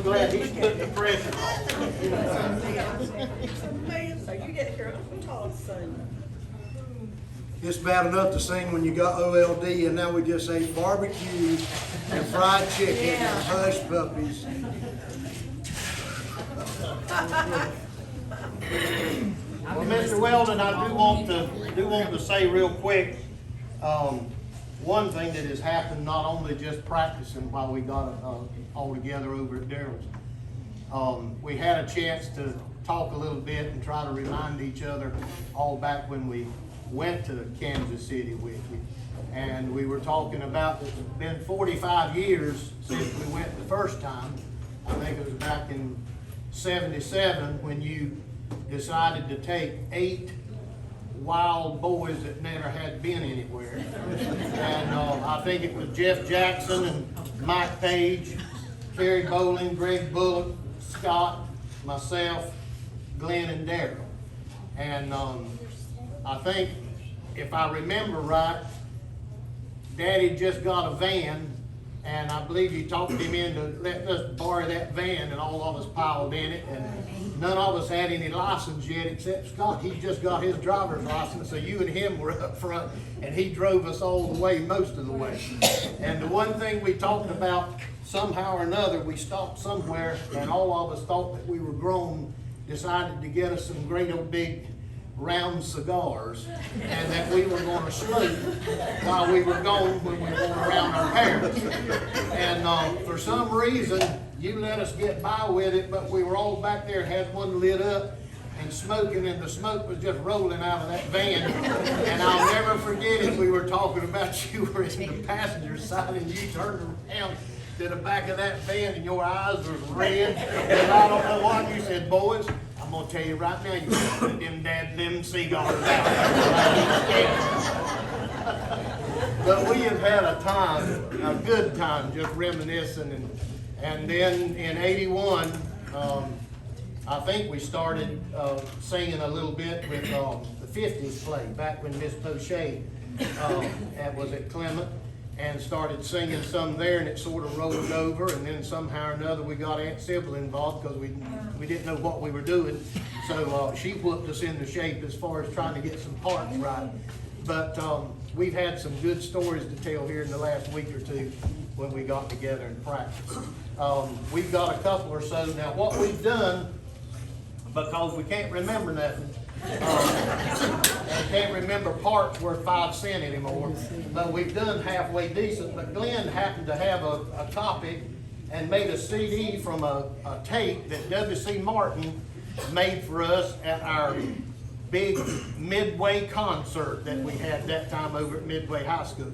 I'm glad he's put the pressure on. Man, so you get your own talk soon. It's bad enough to sing when you got OLD, and now we just ate barbecue and fried chicken and hush puppies. Well, Mr. Weldon, I do want to say real quick, one thing that has happened, not only just practicing while we got all together over at Daryl's, we had a chance to talk a little bit and try to remind each other all back when we went to Kansas City with you. And we were talking about, it's been 45 years since we went the first time. I think it was back in '77 when you decided to take 8 wild boys that never had been anywhere. And I think it was Jeff Jackson and Mike Page, Kerry Bowling, Greg Bullock, Scott, myself, Glenn, and Darryl. And I think, if I remember right, Daddy just got a van, and I believe you talked him into letting us borrow that van, and all of us piled in it, and none of us had any license yet except Scott. He just got his driver's license, so you and him were up front, and he drove us all the way, most of the way. And the one thing we talked about, somehow or another, we stopped somewhere, and all of us thought that we were grown, decided to get us some great old big round cigars, and that we were going to smoke while we were gone when we were going around our parents. And for some reason, you let us get by with it, but we were all back there, had one lit up and smoking, and the smoke was just rolling out of that van. And I'll never forget it. We were talking about you were in the passenger side, and you turned around to the back of that van, and your eyes were red. And I don't know what you said, boys. I'm gonna tell you right now, you put them cigars out. But we have had a time, a good time, just reminiscing. And then in '81, I think we started singing a little bit with the 50s play, back when Miss Poche was at Clement, and started singing some there, and it sort of rolled over, and then somehow or another we got Aunt Sybil involved because we didn't know what we were doing. So she whooped us into shape as far as trying to get some parts right. But we've had some good stories to tell here in the last week or two when we got together and practiced. We've got a couple or so. Now what we've done, because we can't remember nothing, I can't remember parts worth 5 cents anymore, but we've done halfway decent. But Glenn happened to have a copy and made a CD from a tape that W.C. Martin made for us at our big Midway concert that we had that time over at Midway High School.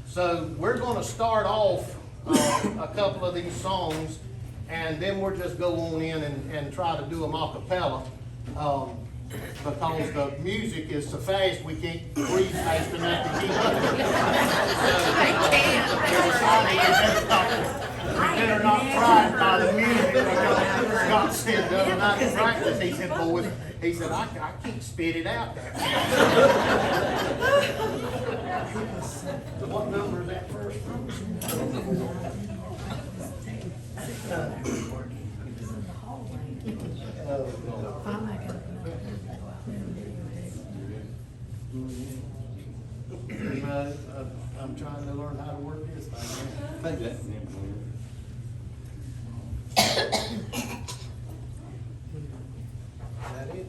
So we're going to start off a couple of these songs, and then we'll just go on in and try to do them a cappella. Because the music is so fast, we can't breathe fast enough to keep up. We better not frightened by the music, because Scott said the other night in practice, he said, boys, he said, I can't spit it out there. What number is that first one? I'm trying to learn how to work this thing. Take that. Is that it?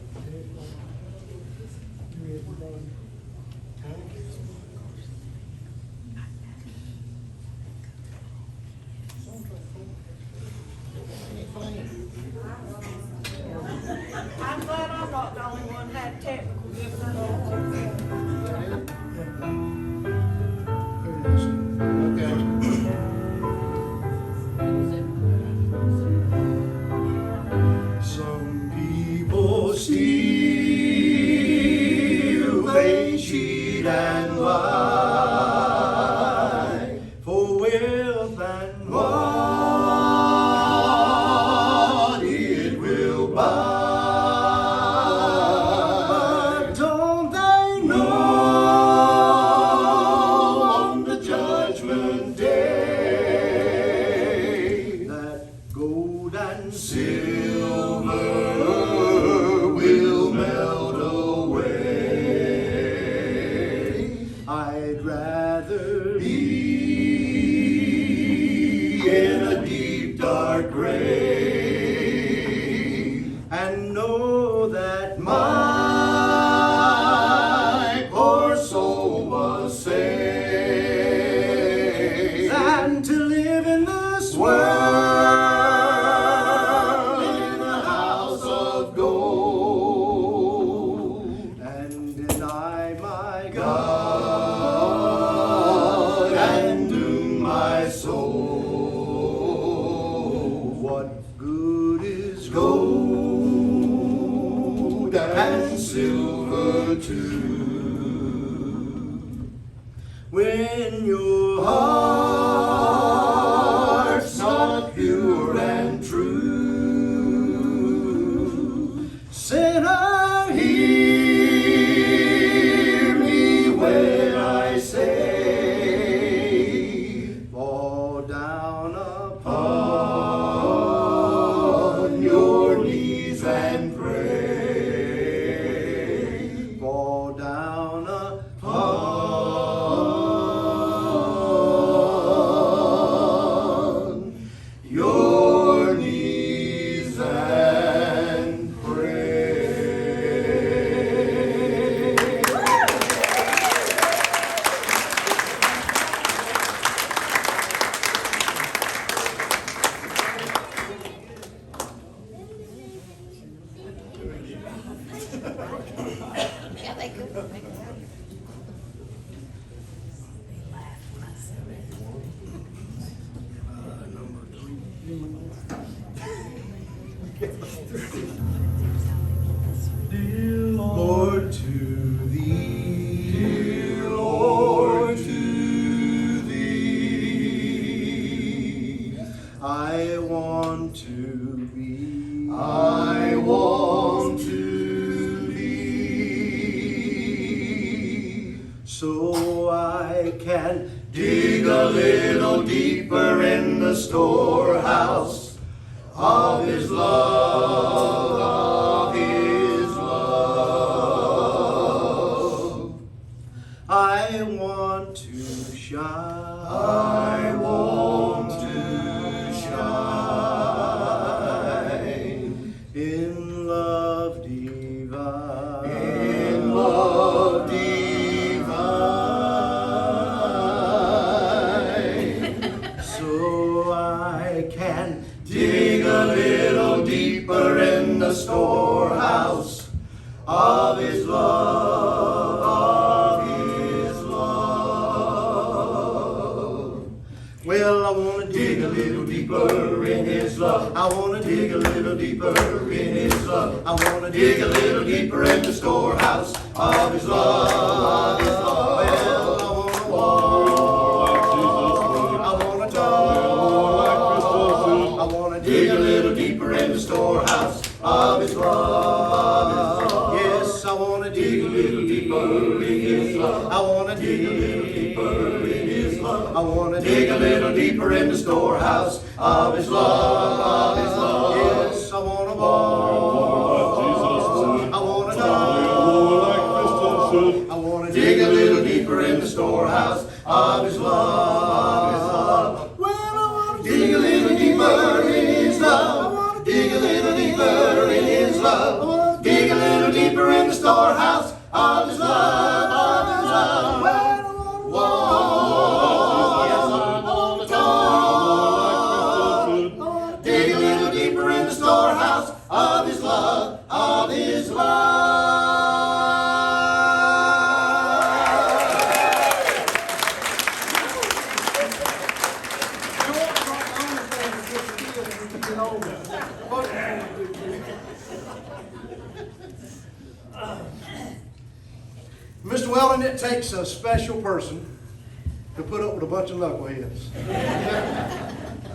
dark grave, and know that my poor soul was saved, and to live in this world in a house of gold, and deny my God and doom my soul. What good is gold and silver too, when your heart's not pure and true? Sinner, hear me when I say, fall down upon your knees and pray. Fall down upon your knees and pray. Yeah, they could. Dear Lord, to thee, dear Lord, to thee, I want to be, I want to be, so I can dig a little deeper in the storehouse of His love, of His love. I want to shine, I want to shine in love divine, in love divine, so I can dig a little deeper in the storehouse of His love, of His love. Well, I want to dig a little deeper in His love. I want to dig a little deeper in His love. I want to dig a little deeper in the storehouse of His love, of His love. Well, I want to walk, I want to talk, I want to dig a little deeper in the storehouse of His love. Yes, I want to dig a little deeper in His love. I want to dig a little deeper in His love. I want to dig a little deeper in the storehouse of His love, of His love. Yes, I want to walk, I want to talk, I want to dig a little deeper in the storehouse of His love, of His love. Well, I want to dig a little deeper in His love. I want to dig a little deeper in His love. I want to dig a little deeper in the storehouse of His love, of His love. Well, I want to walk, yes, I want to talk. I want to dig a little deeper in the storehouse of His love, of His love. Mr. Weldon, it takes a special person to put up with a bunch of knuckleheads.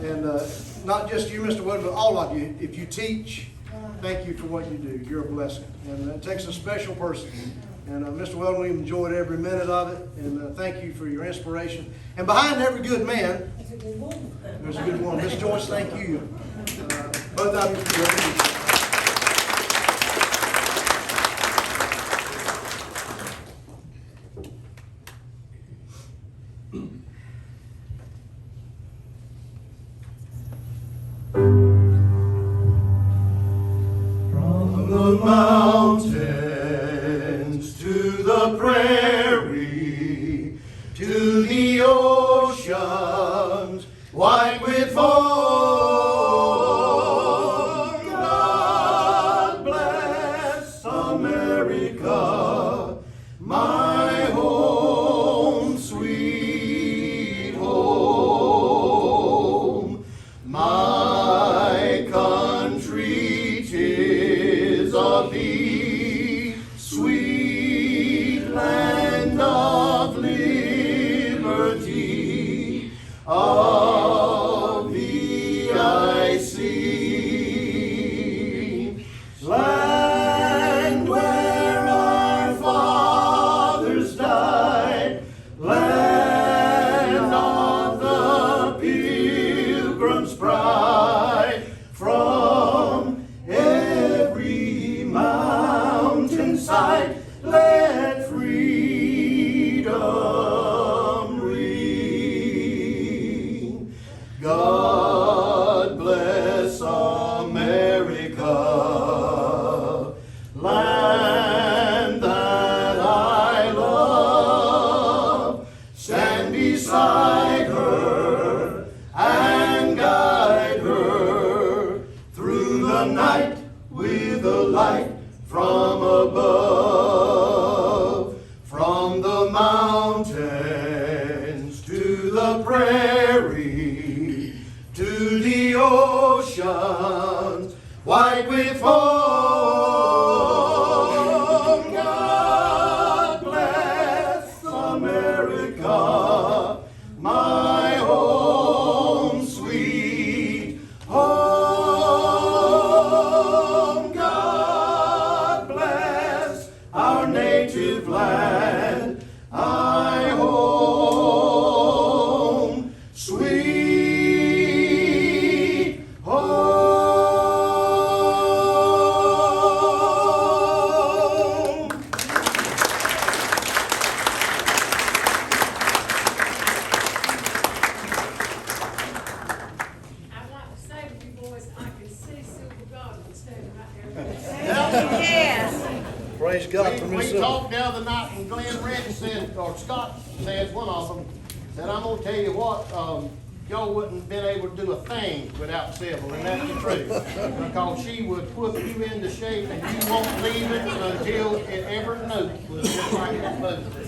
And not just you, Mr. Weldon, but all of you. If you teach, thank you for what you do. You're a blessing. And it takes a special person. And Mr. Weldon, we enjoyed every minute of it. And thank you for your inspiration. And behind every good man, there's a good woman. Miss Joyce, thank you. Both of you for your leadership. white with foam. God bless America, my home, sweet home. My country, 'tis of thee, sweet land of liberty, of thee I sing. Land where our fathers died, land of the Pilgrim's pride, from every mountainside let freedom ring. God bless America, land that I love. Stand beside her and guide her through the night with a light from above. From the mountains to the prairie, to the oceans, white with foam. God bless America, my home, sweet home. God bless our native land, my home, sweet home. I'd like to say to you boys, I can see Silver Godwin standing right there. Yes. Praise God for We Miss talked the other night, and Glenn Reddy said, or Scott says, one of them, said, I'm gonna tell you what, y'all wouldn't have been able to do a thing without Sybil, and that's the truth. Because she would put you into shape, and you won't leave it until every note was just like it's supposed to be.